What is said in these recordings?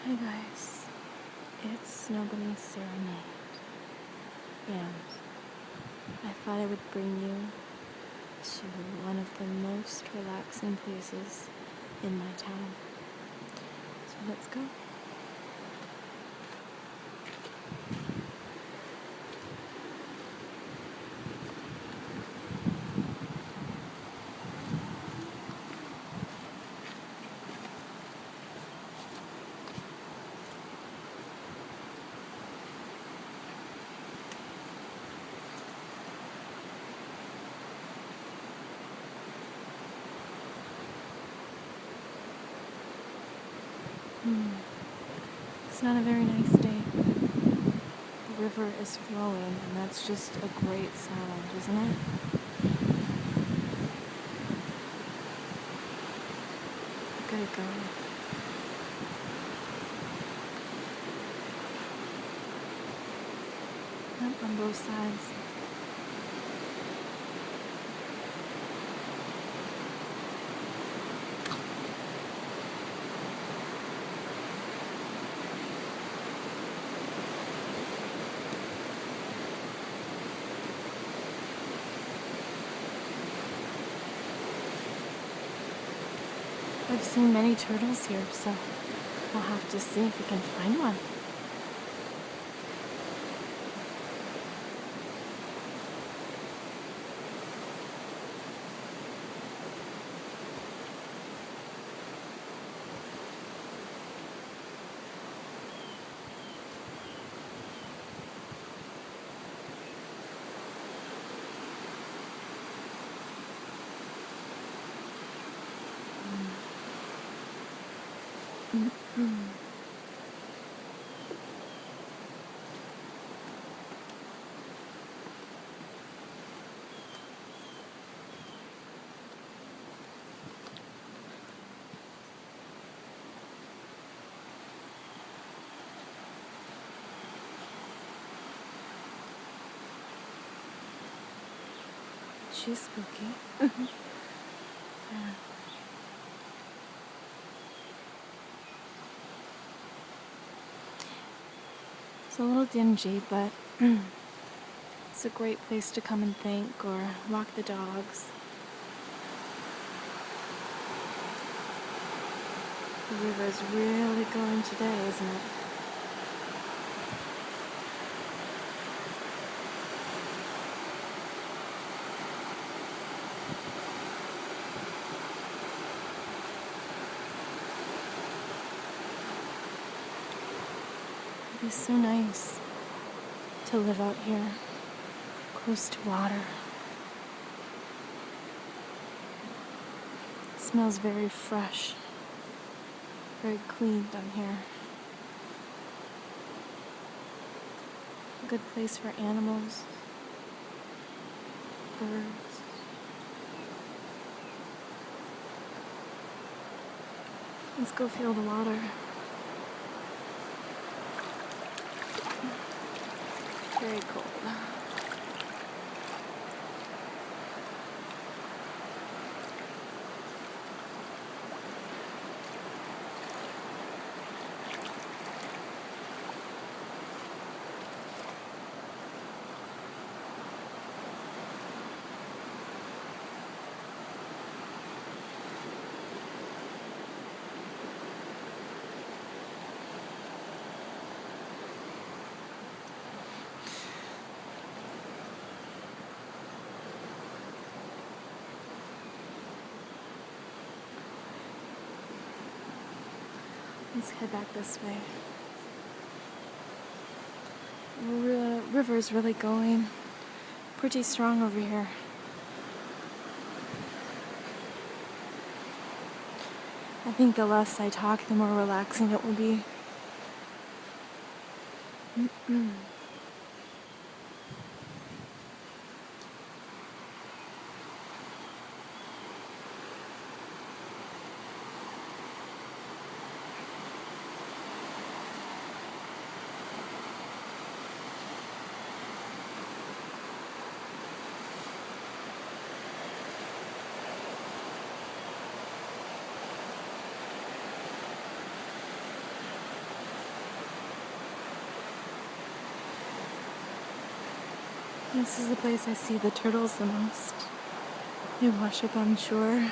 Hi guys, it's Snowbunny Serenade, and I thought I would bring you to one of the most relaxing places in my town. So let's go. It's not a very nice day. The river is flowing, and that's just a great sound, isn't it? Look at it go. Up on both sides. I've seen many turtles here, so we'll have to see if we can find one. She's spooky. Yeah. It's a little dingy, but it's a great place to come and think or walk the dogs. The river's really going today, isn't it? It is so nice to live out here, close to water. It smells very fresh, very clean down here. A good place for animals, birds. Let's go feel the water. Very cold. Let's head back this way. The river's really going pretty strong over here. I think the less I talk, the more relaxing it will be. This is the place I see the turtles the most. They wash up on shore.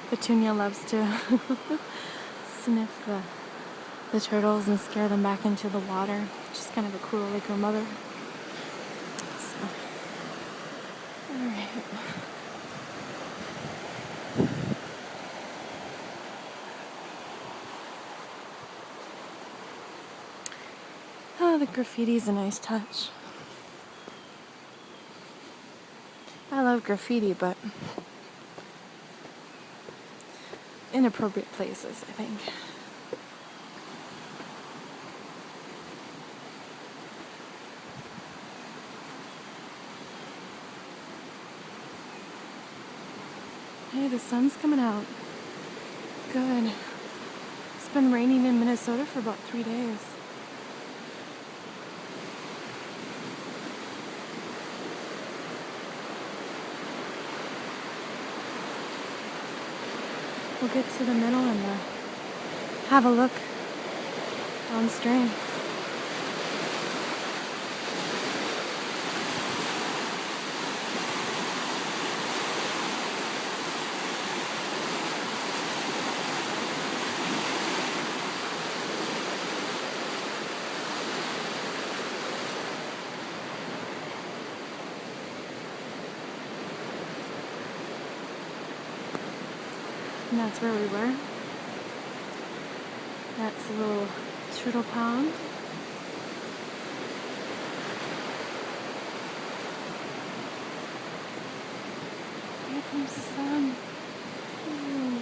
Petunia loves to sniff the turtles and scare them back into the water. She's kind of a cool, like her mother. So, alright. Oh, the graffiti's a nice touch. I love graffiti, but inappropriate places, I think. Hey, the sun's coming out. Good. It's been raining in Minnesota for about 3 days. We'll get to the middle and have a look downstream. And that's where we were. That's a little turtle pond. Here comes the sun. Ooh.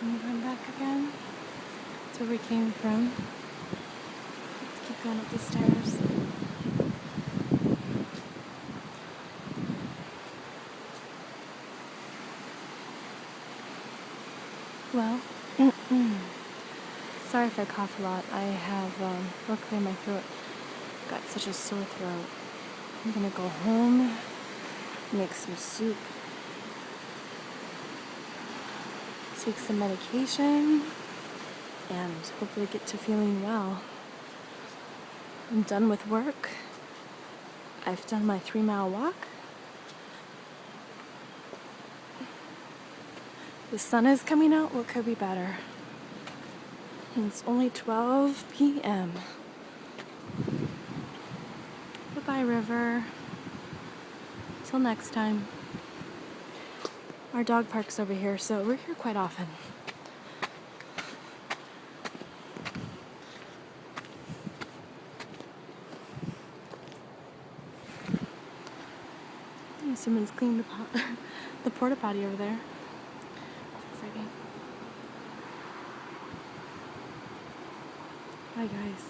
And going back again. That's where we came from. Let's keep going up the stairs. Well, sorry if I cough a lot. I have, luckily my throat got such a sore throat. I'm gonna go home, make some soup, take some medication, and hopefully get to feeling well. I'm done with work. I've done my 3-mile walk. The sun is coming out. What could be better? And it's only 12 p.m. Goodbye, river. Till next time. Our dog park's over here, so we're here quite often. Someone's cleaned the porta potty over there. That's exciting. Bye, guys.